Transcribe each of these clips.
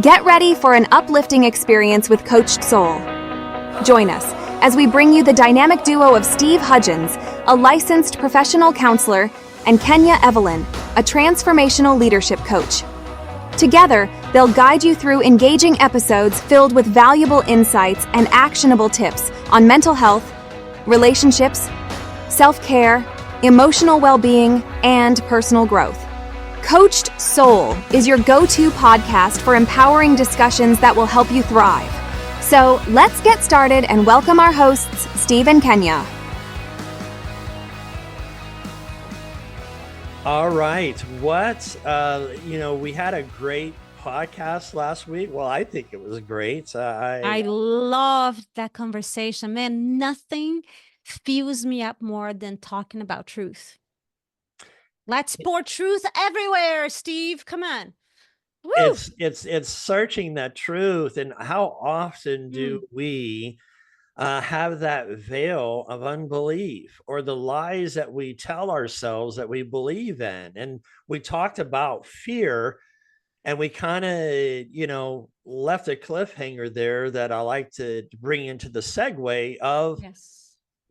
Get ready for an uplifting experience with Coached Soul. Join us as we bring you the dynamic duo of Steve Hudgens, a licensed professional counselor, and Kenya Evelyn, a transformational leadership coach. Together, they'll guide you through engaging episodes filled with valuable insights and actionable tips on mental health, relationships, self-care, emotional well-being, and personal growth. Coached Soul is your go-to podcast for empowering discussions that will help you thrive. So let's get started and welcome our hosts, Steve and Kenya. All right. We had a great podcast last week. Well, I think it was great. I loved that conversation. Man, nothing fuels me up more than talking about truth. Let's pour truth everywhere, Steve. Come on. Woo! It's searching that truth. And how often do we have that veil of unbelief or the lies that we tell ourselves that we believe in? And we talked about fear, and we kind of, left a cliffhanger there that I like to bring into the segue of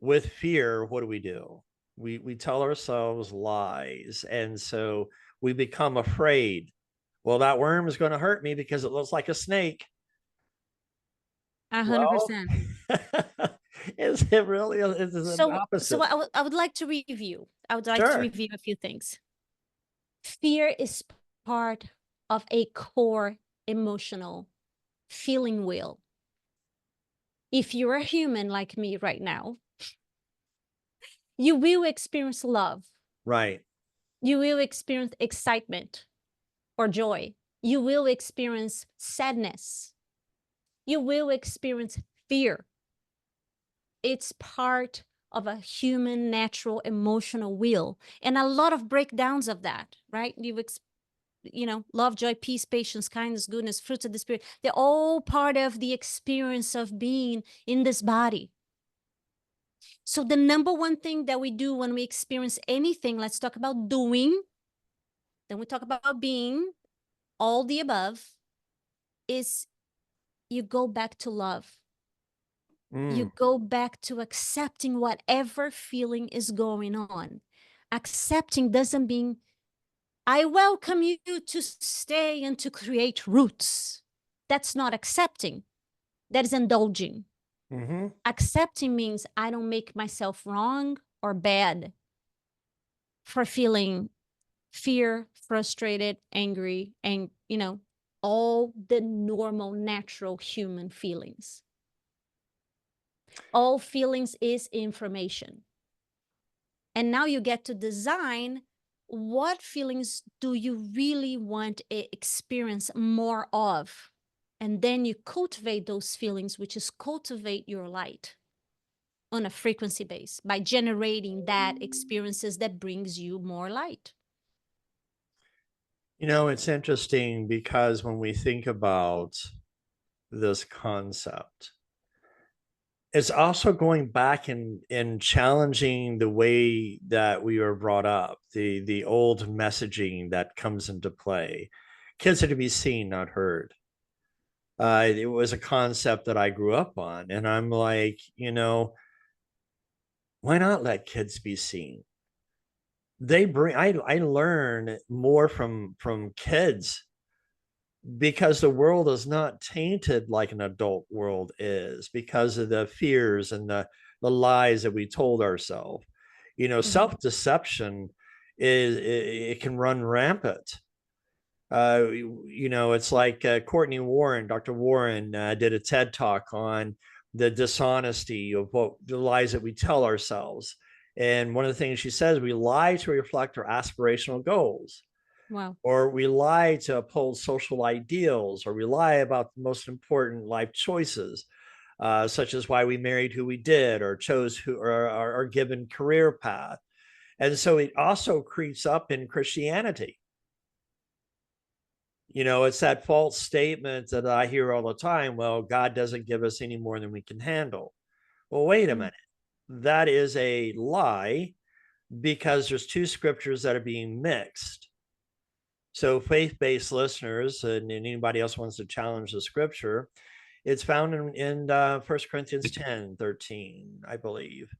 with fear, what do? We tell ourselves lies. And so we become afraid. Well, that worm is going to hurt me because it looks like a snake. 100%. Is it really? Is it the opposite? So I would like to review. I would like Sure. to review a few things. Fear is part of a core emotional feeling wheel. If you're a human like me right now, you will experience love. Right. You will experience excitement or joy. You will experience sadness. You will experience fear. It's part of a human natural emotional wheel, and a lot of breakdowns of that, right? Love, joy, peace, patience, kindness, goodness, fruits of the spirit. They're all part of the experience of being in this body. So the number one thing that we do when we experience anything, let's talk about doing, then we talk about being, all the above, is you go back to love. You go back to accepting whatever feeling is going on. Accepting doesn't mean I welcome you to stay and to create roots. That's not accepting. That is indulging. Mm-hmm. Accepting means I don't make myself wrong or bad for feeling fear, frustrated, angry, and all the normal, natural human feelings. All feelings is information. And now you get to design what feelings do you really want to experience more of. And then you cultivate those feelings, which is cultivate your light on a frequency base by generating that experiences that brings you more light. It's interesting because when we think about this concept, it's also going back and challenging the way that we were brought up, the old messaging that comes into play. Kids are to be seen, not heard. It was a concept that I grew up on, and I'm like, why not let kids be seen? I learn more from kids because the world is not tainted like an adult world is because of the fears and the lies that we told ourselves. Self-deception it can run rampant. It's like Courtney Warren, Dr. Warren did a TED talk on the dishonesty of the lies that we tell ourselves. And one of the things she says, we lie to reflect our aspirational goals. Wow. Or we lie to uphold social ideals, or we lie about the most important life choices, such as why we married who we did, or chose our given career path. And so it also creeps up in Christianity. It's that false statement that I hear all the time. Well, God doesn't give us any more than we can handle. Well, wait a minute. That is a lie, because there's two scriptures that are being mixed. So faith-based listeners and anybody else wants to challenge the scripture, it's found in 1 Corinthians 10:13, I believe,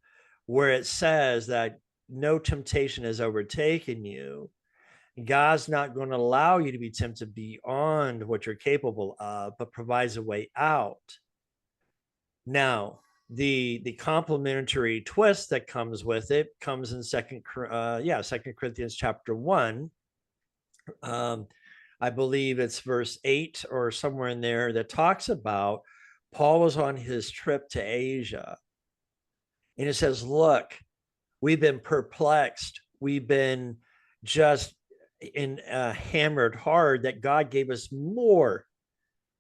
where it says that no temptation has overtaken you. God's not going to allow you to be tempted beyond what you're capable of, but provides a way out. Now, the complementary twist that comes with it comes in Second Corinthians chapter 1. I believe it's verse 8 or somewhere in there that talks about Paul was on his trip to Asia. And it says, look, we've been perplexed. We've been just hammered hard that God gave us more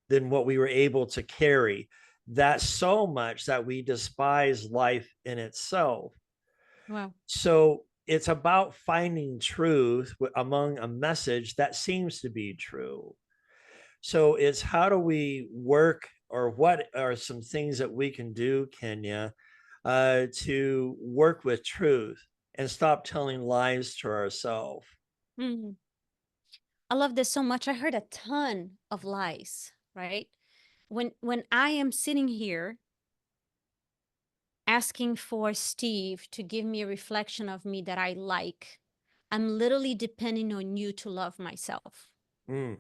than what we were able to carry. That's so much that we despise life in itself. Wow. So it's about finding truth among a message that seems to be true. So it's how do we work, or what are some things that we can do, Kenya, to work with truth and stop telling lies to ourselves? Mhm. I love this so much. I heard a ton of lies, right? When I am sitting here asking for Steve to give me a reflection of me that I like, I'm literally depending on you to love myself. Mm.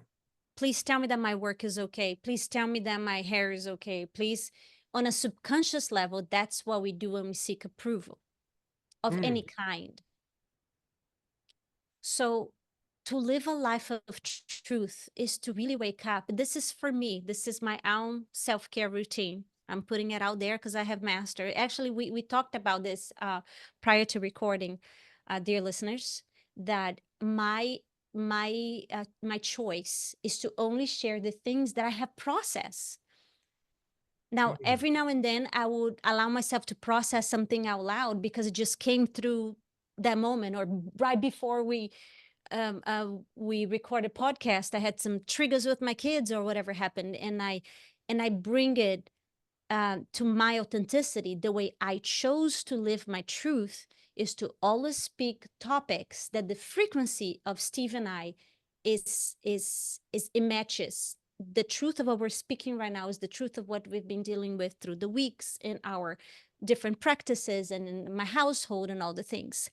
Please tell me that my work is okay. Please tell me that my hair is okay. Please, on a subconscious level, that's what we do when we seek approval of any kind. So to live a life of truth is to really wake up. This is for me. This is my own self-care routine. I'm putting it out there because I have mastered. Actually, we talked about this prior to recording, dear listeners, that my choice is to only share the things that I have processed. Now, every now and then, I would allow myself to process something out loud because it just came through that moment, or right before we record a podcast, I had some triggers with my kids or whatever happened, and I bring it to my authenticity. The way I chose to live my truth is to always speak topics that the frequency of Steve and I is it matches. The truth of what we're speaking right now is the truth of what we've been dealing with through the weeks in our different practices and in my household and all the things.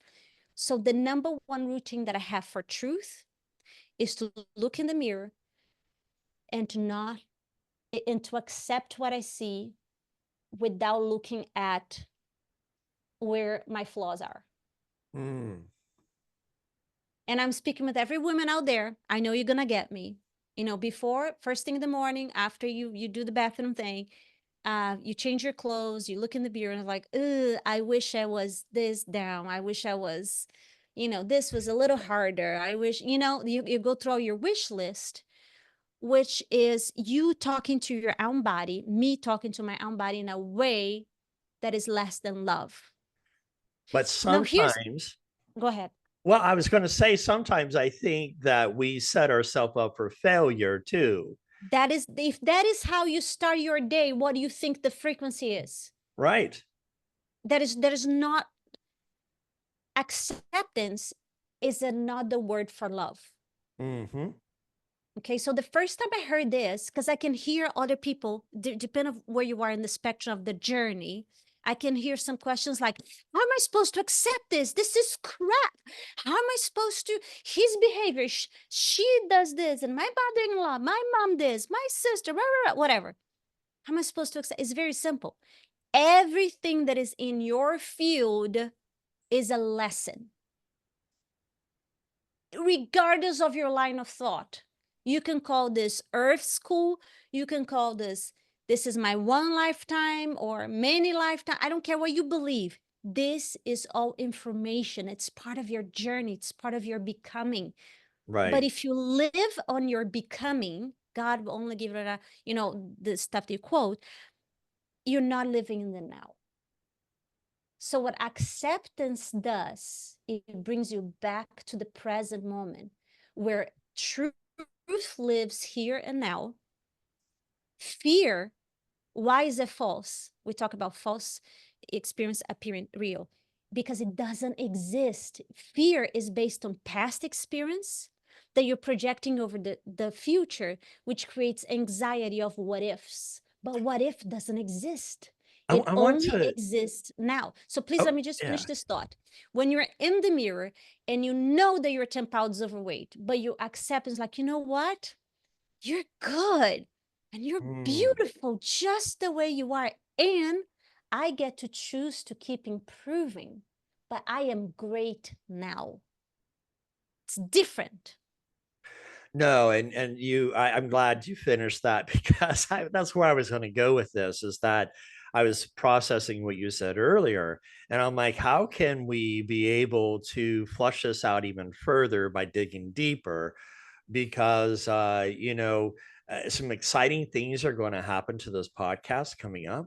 So the number one routine that I have for truth is to look in the mirror and to accept what I see without looking at where my flaws are. Mm. And I'm speaking with every woman out there. I know you're gonna get me. You know, before, first thing in the morning, after you do the bathroom thing, you change your clothes, you look in the mirror and like, ugh, I wish I was this down. I wish I was, this was a little harder. I wish, you go through all your wish list, which is you talking to your own body, me talking to my own body in a way that is less than love. But Now sometimes, go ahead. well, I was going to say, sometimes I think that we set ourselves up for failure too. If that is how you start your day, what do you think the frequency is? Right. That is not acceptance, is another word for love. Mm-hmm. Okay, so the first time I heard this, because I can hear other people, depending on where you are in the spectrum of the journey, I can hear some questions like, how am I supposed to accept this? This is crap. How am I supposed to, his behavior, she does this, and my mother-in-law, my mom this, my sister, whatever. How am I supposed to accept? It's very simple. Everything that is in your field is a lesson, regardless of your line of thought. You can call this Earth School. You can call this is my one lifetime or many lifetime. I don't care what you believe. This is all information. It's part of your journey. It's part of your becoming. Right. But if you live on your becoming, God will only give it the stuff that you quote, you're not living in the now. So what acceptance does, it brings you back to the present moment where truth lives here and now. Fear, why is it false? We talk about false experience appearing real because it doesn't exist. Fear is based on past experience, that you're projecting over the future, which creates anxiety of what ifs. But what if doesn't exist? It I want only to. exists now. So please Oh, let me just yeah. finish this thought. When you're in the mirror and you know that you're 10 pounds overweight, but you accept it's like, you know what? You're good and you're Mm. beautiful just the way you are. And I get to choose to keep improving, but I am great now. It's different. No, and I'm glad you finished that because that's where I was going to go with this, is that I was processing what you said earlier, and I'm like, how can we be able to flush this out even further by digging deeper? Because some exciting things are going to happen to this podcast coming up.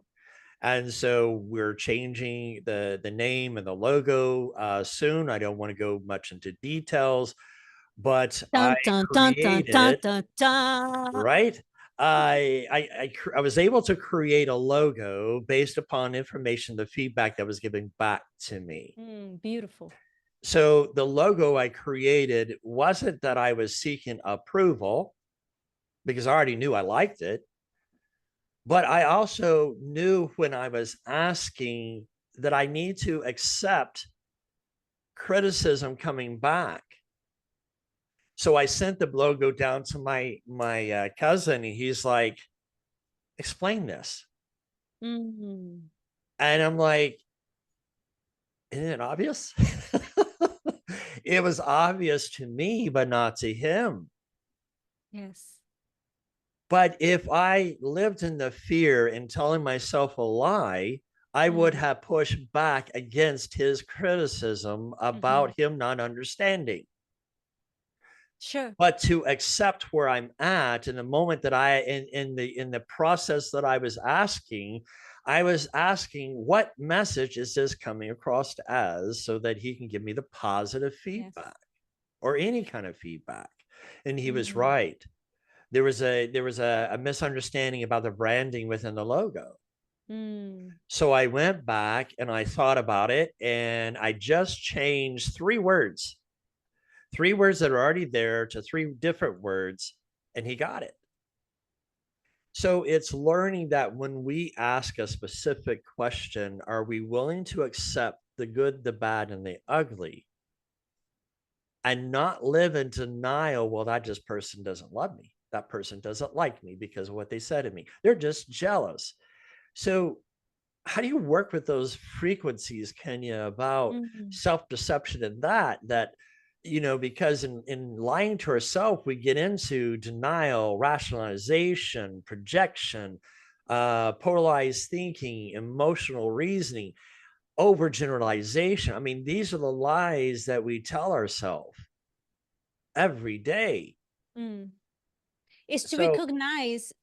And so we're changing the name and the logo soon. I don't want to go much into details, but I Dun, dun, dun, dun, dun, created, dun, dun. right? I was able to create a logo based upon information, the feedback that was given back to me. Beautiful. So the logo I created wasn't that I was seeking approval, because I already knew I liked it. But I also knew when I was asking that I need to accept criticism coming back. So I sent the logo down to my cousin, and he's like, explain this. Mm-hmm. And I'm like, isn't it obvious? It was obvious to me, but not to him. Yes. But if I lived in the fear and telling myself a lie, I would have pushed back against his criticism about him not understanding. Sure. But to accept where I'm at in the moment that in the process that I was asking what message is this coming across as, so that he can give me the positive feedback or any kind of feedback. And he was right. There was a misunderstanding about the branding within the logo. So I went back and I thought about it, and I just changed three words that are already there to three different words, and he got it. So it's learning that when we ask a specific question, are we willing to accept the good, the bad, and the ugly, and not live in denial? Well, that just person doesn't love me. That person doesn't like me because of what they said to me. They're just jealous. So how do you work with those frequencies, Kenya, about self-deception and that, because in lying to ourselves, we get into denial, rationalization, projection, polarized thinking, emotional reasoning, overgeneralization. I mean, these are the lies that we tell ourselves every day. Is to So recognize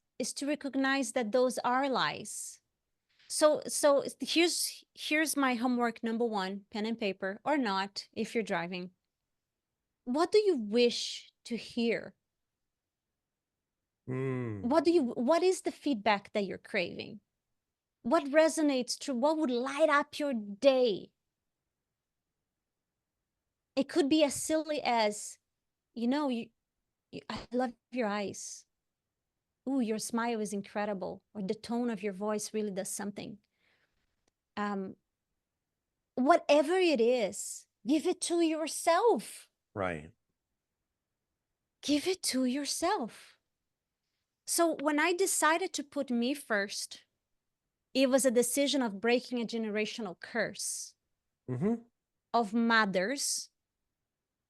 that those are lies. So here's my homework number one, pen and paper, or not if you're driving. What do you wish to hear? What is the feedback that you're craving? What resonates true? What would light up your day? It could be as silly as, I love your eyes. Ooh, your smile is incredible. Or the tone of your voice really does something. Whatever it is, give it to yourself. right. Give it to yourself. So when I decided to put me first, it was a decision of breaking a generational curse of mothers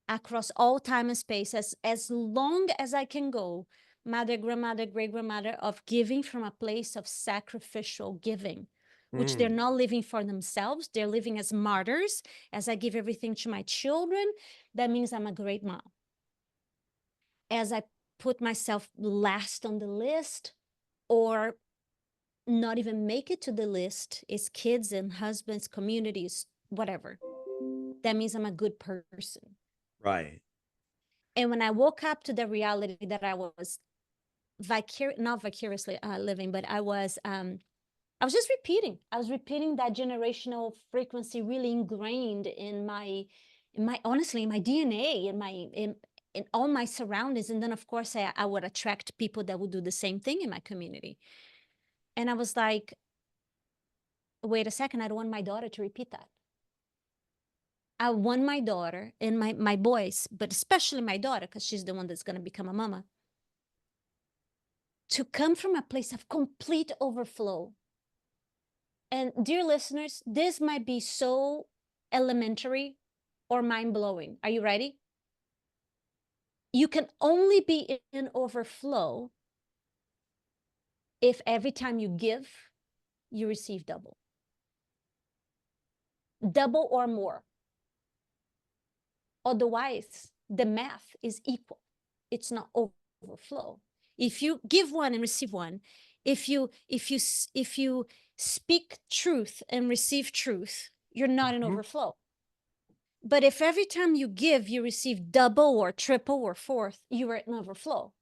across all time and space, as long as I can go, mother, grandmother, great-grandmother, of giving from a place of sacrificial giving, which they're not living for themselves. They're living as martyrs. As I give everything to my children, that means I'm a great mom. As I put myself last on the list, or not even make it to the list, is kids and husbands, communities, whatever. That means I'm a good person. Right. And when I woke up to the reality that I was not vicariously living, but I was just repeating. I was repeating that generational frequency, really ingrained in my honestly, in my DNA, in all my surroundings. And then of course I would attract people that would do the same thing in my community. And I was like, wait a second, I don't want my daughter to repeat that. I want my daughter and my boys, but especially my daughter, because she's the one that's going to become a mama, to come from a place of complete overflow. And dear listeners, this might be so elementary or mind-blowing. Are you ready? You can only be in overflow if every time you give, you receive double. Double or more. Otherwise, the math is equal. It's not overflow. If you give one and receive one, if you speak truth and receive truth, you're not in overflow. But if every time you give, you receive double or triple or fourth, you are in overflow.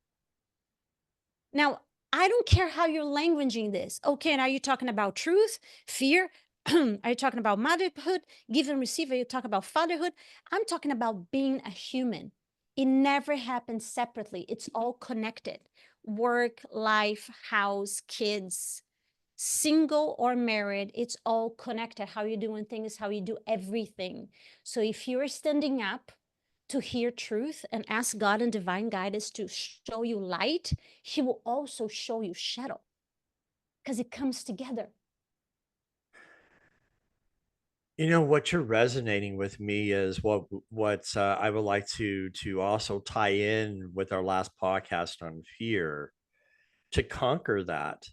Now, I don't care how you're languaging this. Okay, and are you talking about truth, fear? Are you talking about motherhood, give and receive? Are you talking about fatherhood? I'm talking about being a human. It never happens separately. It's all connected. Work, life, house, kids, single or married, it's all connected. How you're doing things, how you do everything. So if you're standing up to hear truth and ask God and divine guidance to show you light, he will also show you shadow, because it comes together. You know, what you're resonating with me is what I would like to also tie in with our last podcast on fear, to conquer that,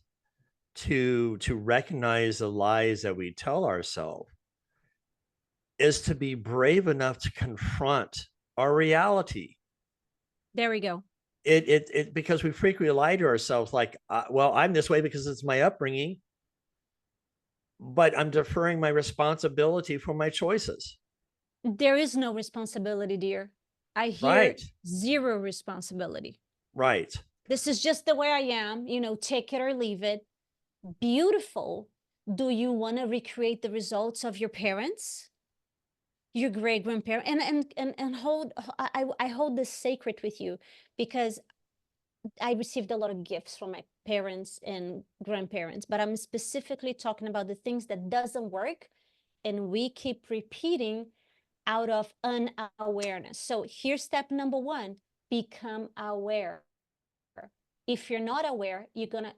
to recognize the lies that we tell ourselves, is to be brave enough to confront our reality. There we go. Because we frequently lie to ourselves, like, well, I'm this way because it's my upbringing, but I'm deferring my responsibility for my choices. There is no responsibility, dear. I hear Right. Zero responsibility. Right. This is just the way I am, take it or leave it. Beautiful. Do you want to recreate the results of your parents, your great grandparents? And I hold this sacred with you, because I received a lot of gifts from my parents and grandparents, but I'm specifically talking about the things that doesn't work and we keep repeating out of unawareness. So here's step number 1, become aware. If you're not aware, you're gonna,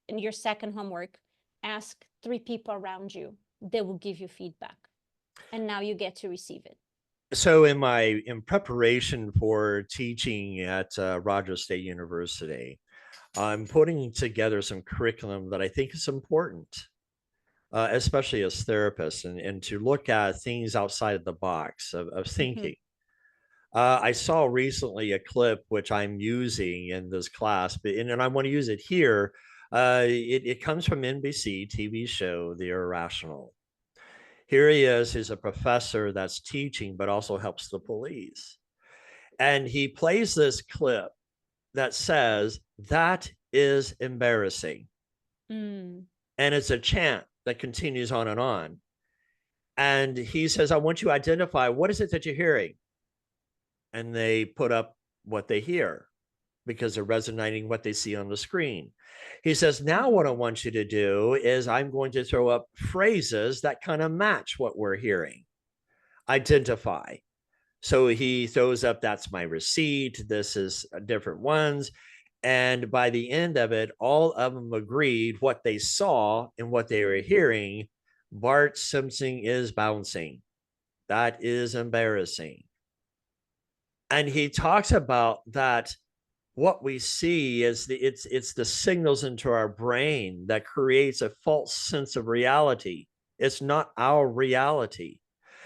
in your second homework, ask 3 people around you. They will give you feedback, and now you get to receive it. So in preparation for teaching at Rogers State University, I'm putting together some curriculum that I think is important, especially as therapists, and to look at things outside of the box of thinking. I saw recently a clip which I'm using in this class, and I want to use it here. It comes from NBC TV show, The Irrational. Here he is, he's a professor that's teaching, but also helps the police. And he plays this clip that says, "That is embarrassing." And it's a chant that continues on and on. And he says, "I want you to identify, what is it that you're hearing?" And they put up what they hear, because they're resonating what they see on the screen. He says, "Now what I want you to do is I'm going to throw up phrases that kind of match what we're hearing. Identify." So he throws up, "That's my receipt. This is different ones." And by the end of it, all of them agreed what they saw and what they were hearing. Bart Simpson is bouncing. That is embarrassing. And he talks about that. What we see is it's the signals into our brain that creates a false sense of reality. It's not our reality.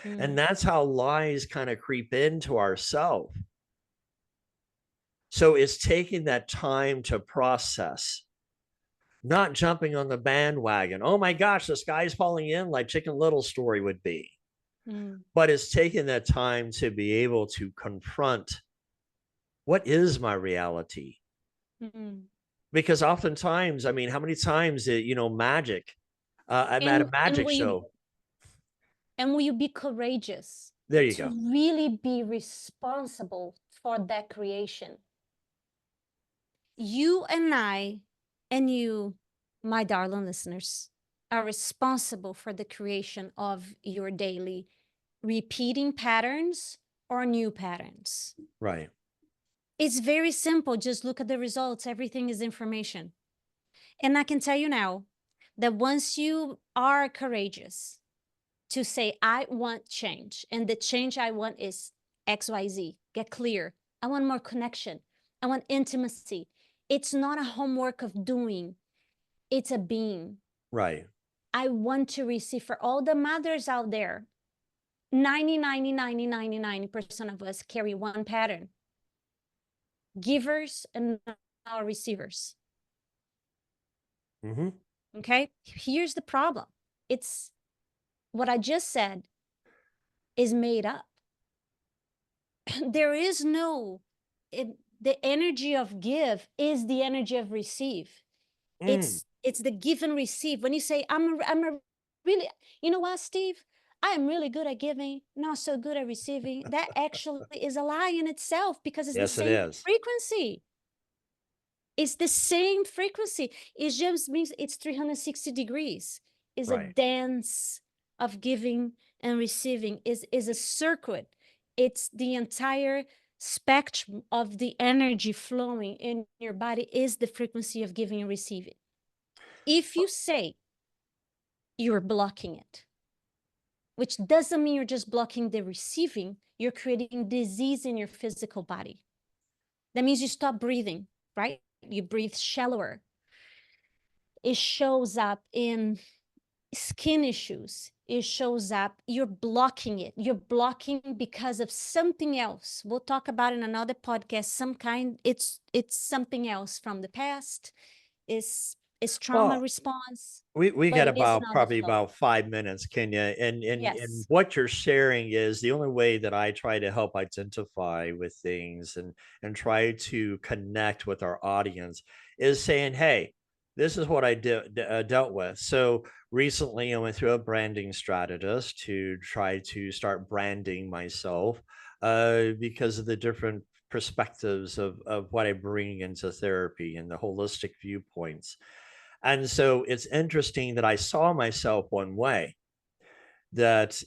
And that's how lies kind of creep into ourselves. So it's taking that time to process, not jumping on the bandwagon. Oh my gosh, the sky's falling in, like Chicken Little story would be. But it's taking that time to be able to confront, what is my reality? Because oftentimes, I mean, how many times, magic, I'm at a magic show. And will you be courageous There you to go. really be responsible for that creation. You and I, and you, my darling listeners, are responsible for the creation of your daily repeating patterns or new patterns. Right. It's very simple. Just look at the results. Everything is information. And I can tell you now that once you are courageous to say, I want change, and the change I want is XYZ, get clear. I want more connection. I want intimacy. It's not a homework of doing, it's a being. Right. I want to receive. For all the mothers out there, 90% of us carry one pattern: givers and not receivers. Mm-hmm. Okay, here's the problem. It's what I just said is made up. There is no, the energy of give is the energy of receive. Mm. It's the give and receive. When you say, I'm a really, you know what, Steve? I am really good at giving, not so good at receiving. That actually is a lie in itself, because it's the Yes, it same is. frequency. It's the same frequency. It just means it's 360 degrees. It's a Right. dance of giving and receiving. Is a circuit. It's the entire spectrum of the energy flowing in your body is the frequency of giving and receiving. If you say you're blocking it, which doesn't mean you're just blocking the receiving, you're creating disease in your physical body. That means you stop breathing, right? You breathe shallower. It shows up in skin issues. It shows up, you're blocking it. You're blocking because of something else. We'll talk about in another podcast. It's something else from the past. It's trauma Well, response, we but got it is about not the probably flow. about 5 minutes, Kenya, and Yes. what you're sharing is the only way that I try to help identify with things and try to connect with our audience is saying, hey, this is what I dealt with. So recently, I went through a branding strategist to try to start branding myself because of the different perspectives of what I bring into therapy and the holistic viewpoints. And so it's interesting that I saw myself one way, that,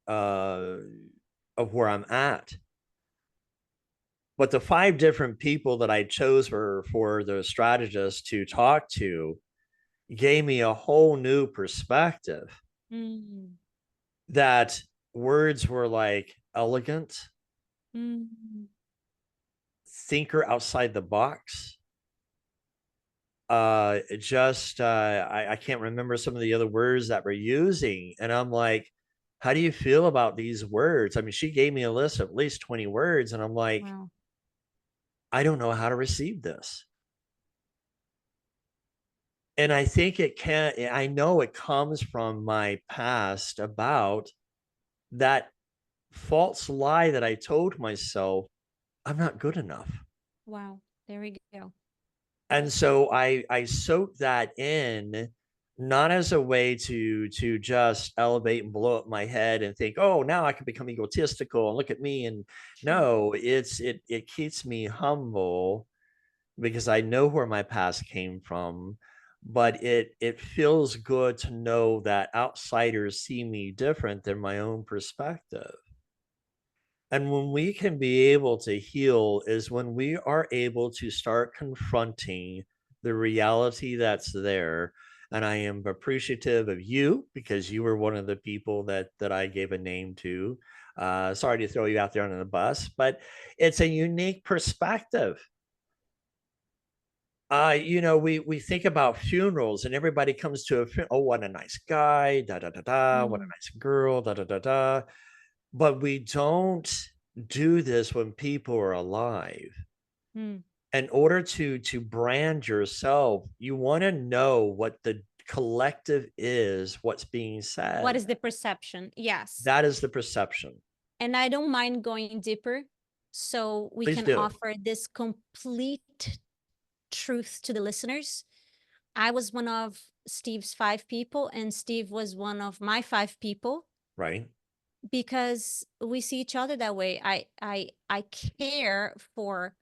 of where I'm at. But the 5 different people that I chose for the strategist to talk to gave me a whole new perspective, Mm, that words were like elegant, mm, thinker outside the box. I can't remember some of the other words that we're using. And I'm like, how do you feel about these words? I mean, she gave me a list of at least 20 words, and I'm like, wow. I don't know how to receive this. And I think I know it comes from my past about that false lie that I told myself, I'm not good enough. Wow. There we go. And so I soaked that in, not as a way to just elevate and blow up my head and think, oh, now I can become egotistical and look at me. And no, it keeps me humble because I know where my past came from. But it feels good to know that outsiders see me different than my own perspective. And when we can be able to heal is when we are able to start confronting the reality that's there. And I am appreciative of you because you were one of the people that I gave a name to. Sorry to throw you out there on the bus, but it's a unique perspective. We think about funerals and everybody comes to a funeral. Oh, what a nice guy, da da da da. What a Mm, nice girl, da da da da. But we don't do this when people are alive. mm. In order to brand yourself, you want to know what the collective is, what's being What said. is the perception? Yes. That is the perception. And I don't mind going deeper so we Please can do. offer this complete truth to the listeners. I was one of Steve's 5 people, and Steve was one of my 5 people. Right. because we see each other that way. I care for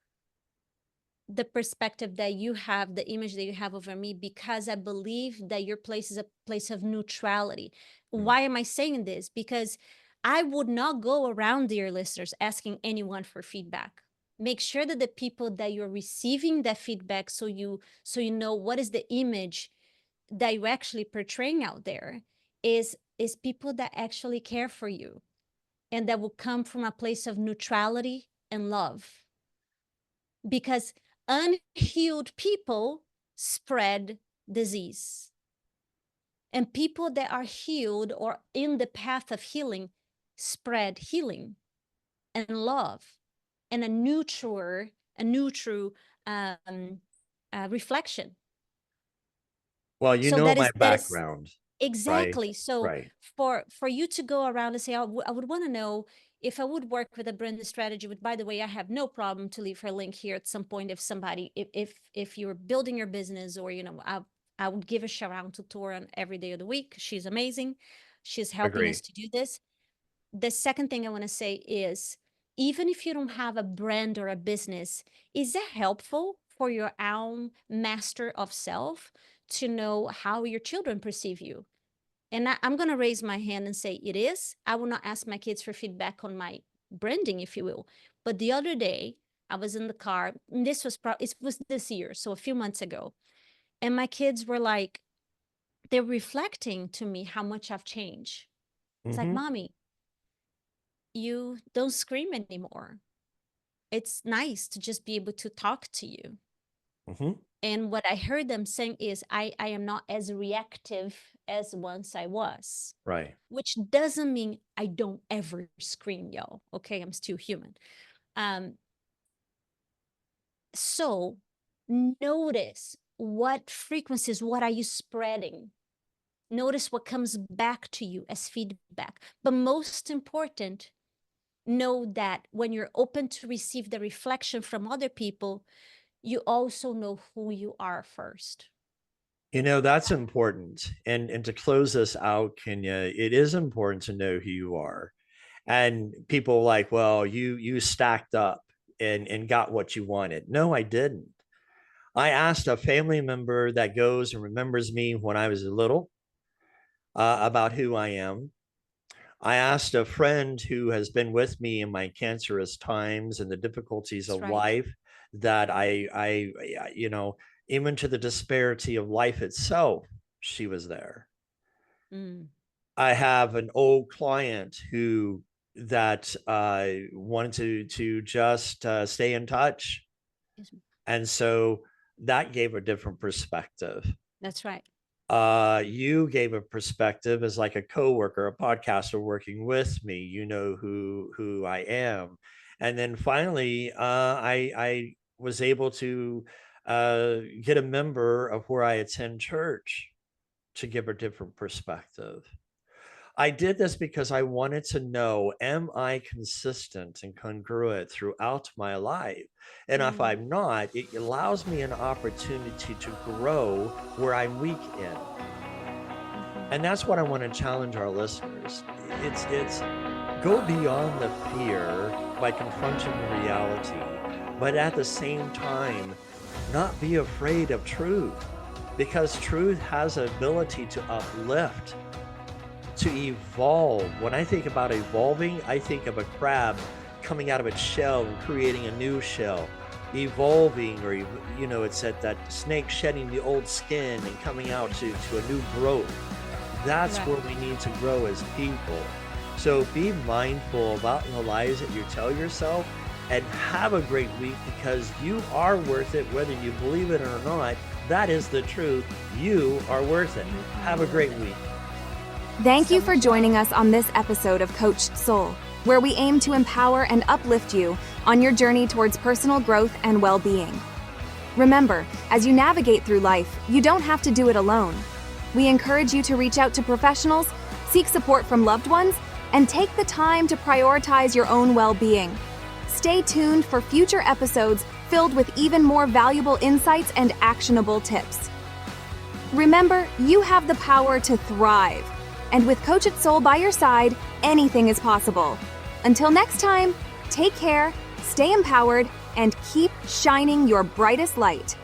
the perspective that you have, the image that you have over me, because I believe that your place is a place of neutrality. Why am I saying this? Because I would not go around, dear listeners, asking anyone for feedback. Make sure that the people that you're receiving that feedback, so you know what is the image that you're actually portraying out there, is people that actually care for you, and that will come from a place of neutrality and love. Because unhealed people spread disease. And people that are healed or in the path of healing spread healing and love and a neutral reflection. Well, you So know that my is background, right? exactly. So Right. for you to go around and say, I would want to know if I would work with a branding strategy. With, by the way, I have no problem to leave her link here at some point. If somebody, if you're building your business, or, you know, I would give a shout out to Tora every day of the week. She's amazing. She's helping us Agree. to do this. The second thing I want to say is, even if you don't have a brand or a business, is it helpful for your own master of self to know how your children perceive you? And I'm going to raise my hand and say it is. I will not ask my kids for feedback on my branding, if you will. But the other day, I was in the car, and this was it was this year, so a few months ago. And my kids were like, they're reflecting to me how much I've changed. It's like, Mm-hmm. Mommy, you don't scream anymore. It's nice to just be able to talk to you. Mm-hmm. And what I heard them saying is, I am not as reactive as once I was. Right. Which doesn't mean I don't ever scream, y'all. Okay, I'm still human. So notice what frequencies, what are you spreading? Notice what comes back to you as feedback. But most important, know that when you're open to receive the reflection from other people, you also know who you are first. You know, that's important. And to close this out, Kenya, it is important to know who you are. And people like, well, you stacked up and got what you wanted. No, I didn't. I asked a family member that goes and remembers me when I was little about who I am. I asked a friend who has been with me in my cancerous times and the difficulties That's of right. life, that you know, even to the disparity of life itself, she was there. Mm. I have an old client who that wanted to just stay in touch, Yes, and so that gave a different perspective. that's right. You gave a perspective as like a coworker, a podcaster working with me. You know who I am. And then finally, I was able to get a member of where I attend church to give a different perspective. I did this because I wanted to know, am I consistent and congruent throughout my life? And if I'm not, it allows me an opportunity to grow where I'm weak in. And that's what I want to challenge our listeners. It's go beyond the fear by confronting the reality, but at the same time, not be afraid of truth, because truth has an ability to uplift, to evolve. When I think about evolving, I think of a crab coming out of its shell and creating a new shell. Evolving, or you know, it's that snake shedding the old skin and coming out to a new growth. That's Right. where we need to grow as people. So be mindful about the lies that you tell yourself, and have a great week, because you are worth it, whether you believe it or not. That is the truth. You are worth it. Have a great week. Thank you for joining us on this episode of Coached Soul, where we aim to empower and uplift you on your journey towards personal growth and well-being. Remember, as you navigate through life, you don't have to do it alone. We encourage you to reach out to professionals, seek support from loved ones, and take the time to prioritize your own well-being. Stay tuned for future episodes filled with even more valuable insights and actionable tips. Remember, you have the power to thrive. And with Coach It Soul by your side, anything is possible. Until next time, take care, stay empowered, and keep shining your brightest light.